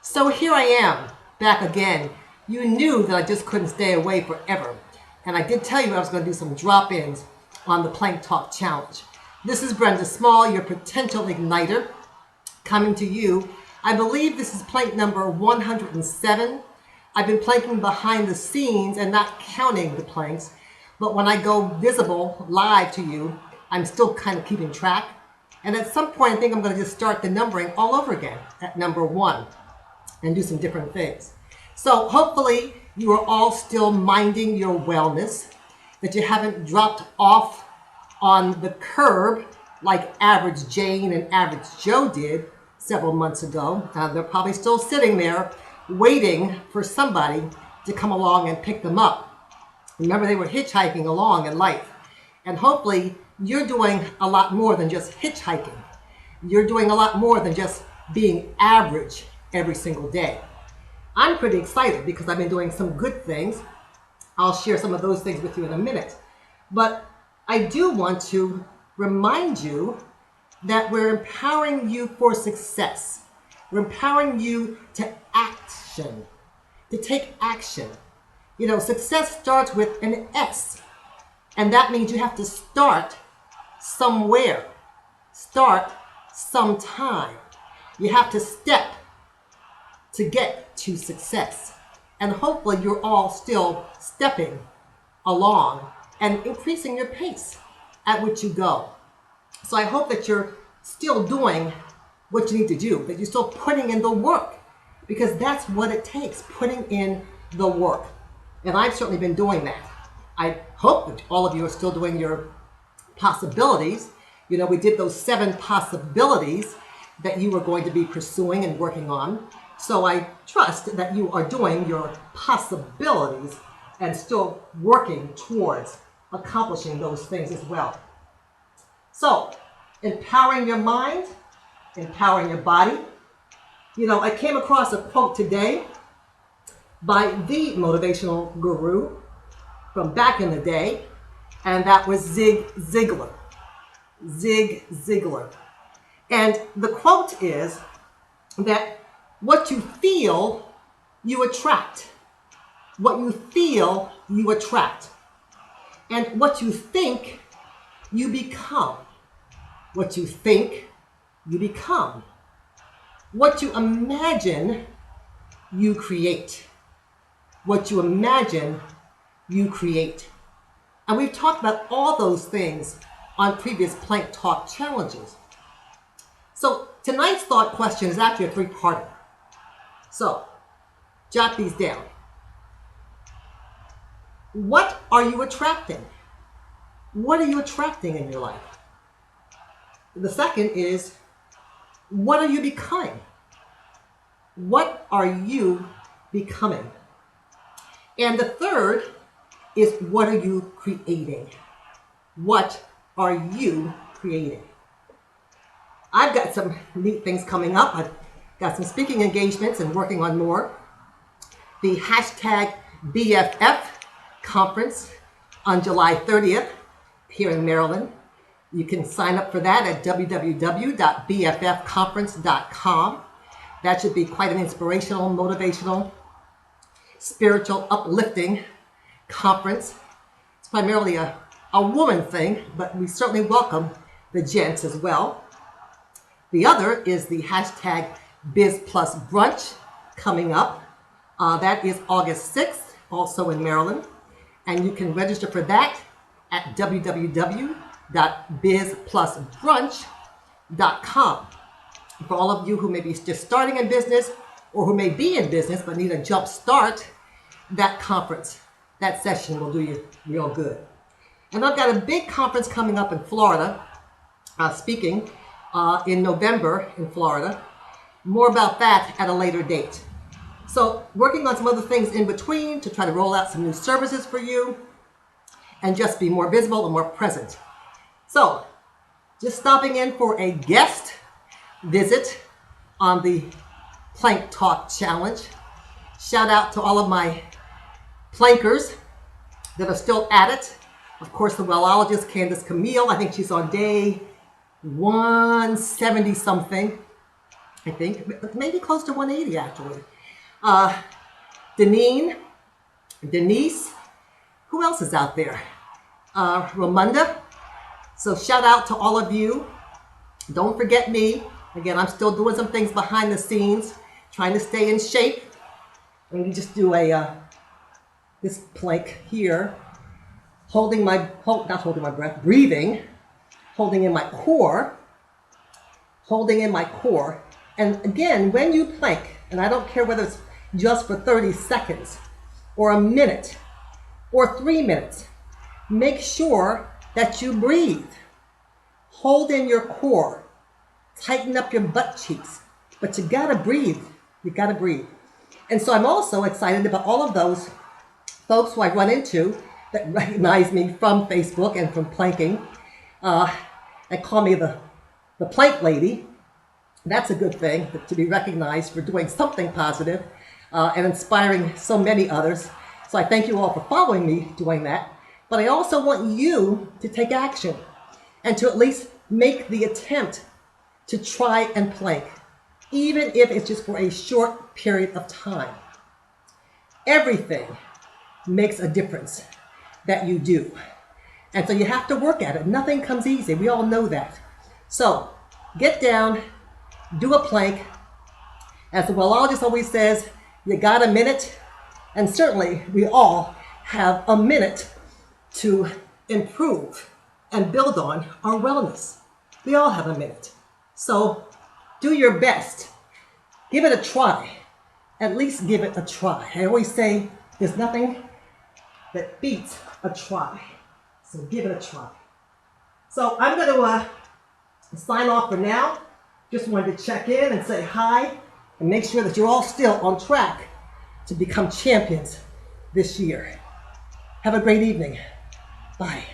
So here I am, back again. You knew that I just couldn't stay away forever. And I did tell you I was going to do some drop-ins on the Plank Talk Challenge. This is Brenda Small, your potential igniter, coming to you. I believe this is plank number 107. I've been planking behind the scenes and not counting the planks. But when I go visible live to you, I'm still kind of keeping track. And at some point, I think I'm going to just start the numbering all over again at number 1 and do some different things. So hopefully you are all still minding your wellness, that you haven't dropped off on the curb like Average Jane and Average Joe did several months ago. They're probably still sitting there waiting for somebody to come along and pick them up. Remember, they were hitchhiking along in life. And hopefully you're doing a lot more than just hitchhiking. You're doing a lot more than just being average every single day. I'm pretty excited because I've been doing some good things. I'll share some of those things with you in a minute. But I do want to remind you that we're empowering you for success. We're empowering you to action, to take action. You know, success starts with an S. And that means you have to start somewhere. Start sometime. You have to step to get to success. And hopefully you're all still stepping along and increasing your pace at which you go. So I hope that you're still doing what you need to do, that you're still putting in the work, because that's what it takes, putting in the work. And I've certainly been doing that. I hope that all of you are still doing your possibilities. You know, we did those 7 possibilities that you were going to be pursuing and working on. So I trust that you are doing your possibilities and still working towards accomplishing those things as well. So, empowering your mind, empowering your body. You know, I came across a quote today by the motivational guru from back in the day, and that was Zig Ziglar. Zig Ziglar. And the quote is that what you feel, you attract. What you feel, you attract. And what you think, you become. What you think, you become. What you imagine, you create. What you imagine, you create. And we've talked about all those things on previous Plank Talk challenges. So tonight's thought question is actually a 3-parter. So jot these down. What are you attracting? What are you attracting in your life? The second is, what are you becoming? What are you becoming? And the third is, what are you creating? What are you creating? I've got some neat things coming up. I've got some speaking engagements and working on more. The hashtag BFF conference on July 30th here in Maryland. You can sign up for that at www.bffconference.com. That should be quite an inspirational, motivational, spiritual, uplifting conference. It's primarily a woman thing, but we certainly welcome the gents as well. The other is the hashtag Biz Plus Brunch coming up. That is August 6th, also in Maryland. And you can register for that at www.bizplusbrunch.com. For all of you who may be just starting in business or who may be in business but need a jump start, that conference, that session will do you real good. And I've got a big conference coming up in Florida, speaking in November in Florida. More about that at a later date. So working on some other things in between to try to roll out some new services for you and just be more visible and more present. So just stopping in for a guest visit on the Plank Talk Challenge. Shout out to all of my plankers that are still at it. Of course, the wellologist, Candace Camille, I think she's on day 170 something. I think, maybe close to 180 actually. Denise, who else is out there? Ramunda. So shout out to all of you. Don't forget me. Again, I'm still doing some things behind the scenes, trying to stay in shape. Let me just do this plank here, not holding my breath, breathing, holding in my core, And again, when you plank, and I don't care whether it's just for 30 seconds or a minute or 3 minutes, make sure that you breathe. Hold in your core. Tighten up your butt cheeks. But you gotta breathe. You gotta breathe. And so I'm also excited about all of those folks who I run into that recognize me from Facebook and from planking and call me the plank lady. That's a good thing, to be recognized for doing something positive and inspiring so many others. So I thank you all for following me doing that. But I also want you to take action and to at least make the attempt to try and plank, even if it's just for a short period of time. Everything makes a difference that you do. And so you have to work at it. Nothing comes easy. We all know that. So get down, do a plank. As the wellologist always says, you got a minute. And certainly we all have a minute to improve and build on our wellness. We all have a minute. So do your best. Give it a try. At least give it a try. I always say there's nothing that beats a try. So give it a try. So I'm going to sign off for now. Just wanted to check in and say hi and make sure that you're all still on track to become champions this year. Have a great evening. Bye.